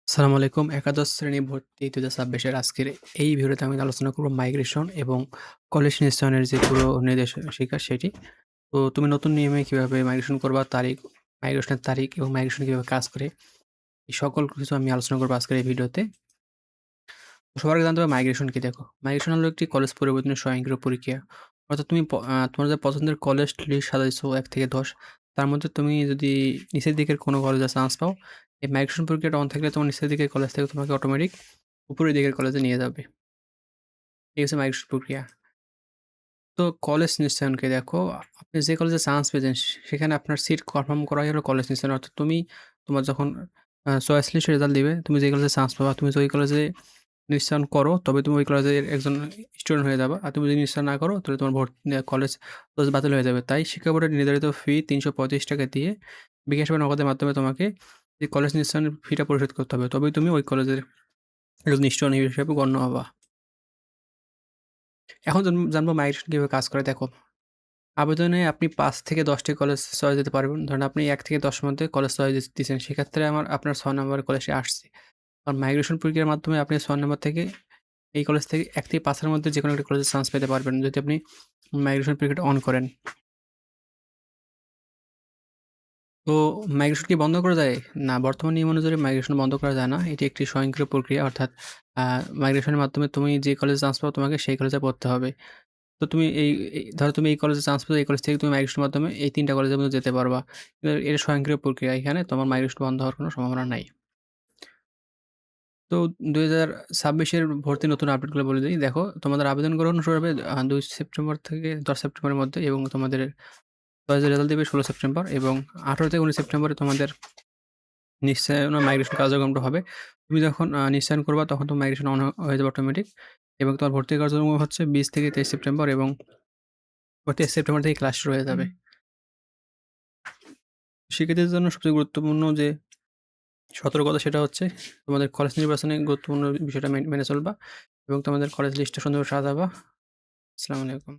আসসালামু আলাইকুম। একাদশ শ্রেণী ভর্তি ২০২৬ এর আজকের এই ভিডিওতে আমি আলোচনা করব মাইগ্রেশন এবং কলেজ নিশ্চয়নের যে পুরো নির্দেশিকা সেটি। তো তুমি নতুন নিয়মে কিভাবে মাইগ্রেশন করবা, মাইগ্রেশনের তারিখ এবং মাইগ্রেশন কিভাবে কাজ করে, এই সকল কিছু আমি আলোচনা করব আজকের এই ভিডিওতে। তো সবার আগে জানতে হবে মাইগ্রেশন কি? দেখো, মাইগ্রেশন হলো একটি কলেজ পরিবর্তনের স্বয়ংক্রিয় প্রক্রিয়া। অর্থাৎ তুমি তোমার যে পছন্দের কলেজ লিস্ট সাজাইছো ১ থেকে ১০, তার মধ্যে তুমি যদি নিচের দিকের কোনো কলেজে চান্স পাও, এই মাইগ্রেশন প্রক্রিয়াটা অন থাকলে তোমার নিচের দিকের কলেজ থেকে তোমাকে অটোমেটিক উপরের দিকের কলেজে নিয়ে যাবে। এই হচ্ছে মাইগ্রেশন প্রক্রিয়া। তো কলেজ নিশ্চয়নকে দেখো, আপনি যে কলেজে চান্স পেয়েছেন সেখানে আপনার সিট কনফার্ম করাই হলো কলেজ নিশ্চয়ন। অর্থাৎ তুমি তোমার যখন চয়েস লিস্টের রেজাল্ট দিবে, তুমি যে কলেজে চান্স পাবা, তুমি যদি ওই কলেজে নিশ্চয়ন করো, তবে তুমি ওই কলেজের একজন স্টুডেন্ট হয়ে যাবা। আর তুমি যদি নিশ্চয়ন না করো, তাহলে তোমার কলেজ বাতিল হয়ে যাবে। তাই শিক্ষা বোর্ডের নির্ধারিত ফি ৳৩৩৫ দিয়ে বিকাশ বা নগদের মাধ্যমে তোমাকে এই কলেজ নিশ্চয়নের ফিটা পরিশোধ করতে হবে। তবেই তুমি ওই কলেজের একজন স্টুডেন্ট হিসেবে গণ্য হবা। এখন জানবো মাইগ্রেশন কিভাবে কাজ করে। দেখো, আবেদনে আপনি ৫ থেকে ১০ টি কলেজ চয়েস দিতে পারবেন। ধরেন আপনি ১ থেকে ১০ এর মধ্যে কলেজ চয়েস দিছেন। সেক্ষেত্রে আপনার ৬ নম্বরের কলেজটি আসছে। আর মাইগ্রেশন প্রক্রিয়ার মাধ্যমে আপনি ৬ নম্বর থেকে এই কলেজ থেকে ১ থেকে ৫ এর মধ্যে যেকোনো একটা কলেজে চান্স পেতে পারবেন, যদি আপনি মাইগ্রেশন প্রক্রিয়াটা অন করেন। তো মাইগ্রেশন কি বন্ধ করা যায়? না, বর্তমান নিয়ম অনুযায়ী মাইগ্রেশন বন্ধ করা যায় না। এটি একটি স্বয়ংক্রিয় প্রক্রিয়া। অর্থাৎ আ মাইগ্রেশনের মাধ্যমে তুমি যে কলেজে চান্স পাও, তোমাকে সেই কলেজে পড়তে হবে। তো তুমি ধরো তুমি এই কলেজে চান্স পেলে, এই কলেজ থেকে তুমি মাইগ্রেশনের মাধ্যমে এই ৩ টা কলেজের মধ্যে যেতে পারবা। এটা স্বয়ংক্রিয় প্রক্রিয়া। এখানে তোমার মাইগ্রেশন বন্ধ হওয়ার কোনো সম্ভাবনা নাই। তো ২০২৬ এর ভর্তির নতুন আপডেটগুলো বলে দেই। দেখো, তোমাদের আবেদন গ্রহণ শুরু হবে ২ সেপ্টেম্বর থেকে ১০ সেপ্টেম্বরের মধ্যে, এবং তোমাদের কলেজের রেজাল্ট দিবে ১৬ সেপ্টেম্বর, এবং ১৮ থেকে ১৯ সেপ্টেম্বরে তোমাদের নিশ্চয়ন ও মাইগ্রেশন কার্যক্রমটা হবে। তুমি যখন নিশ্চয়ন করবা, তখন তোমার মাইগ্রেশন অন হয়ে যাবে অটোমেটিক, এবং তোমার ভর্তি কার্যক্রম হচ্ছে ২০ থেকে ২৩ সেপ্টেম্বর, এবং ২৩ সেপ্টেম্বর থেকে ক্লাস শুরু হয়ে যাবে। শিক্ষার্থীদের জন্য সবচেয়ে গুরুত্বপূর্ণ যে সতর্কতা, সেটা হচ্ছে তোমাদের কলেজ নির্বাচনে গুরুত্বপূর্ণ বিষয়টা মেনে চলবা, এবং তোমাদের কলেজ লিস্টটা সুন্দরভাবে সাজাবা। আসসালামু আলাইকুম।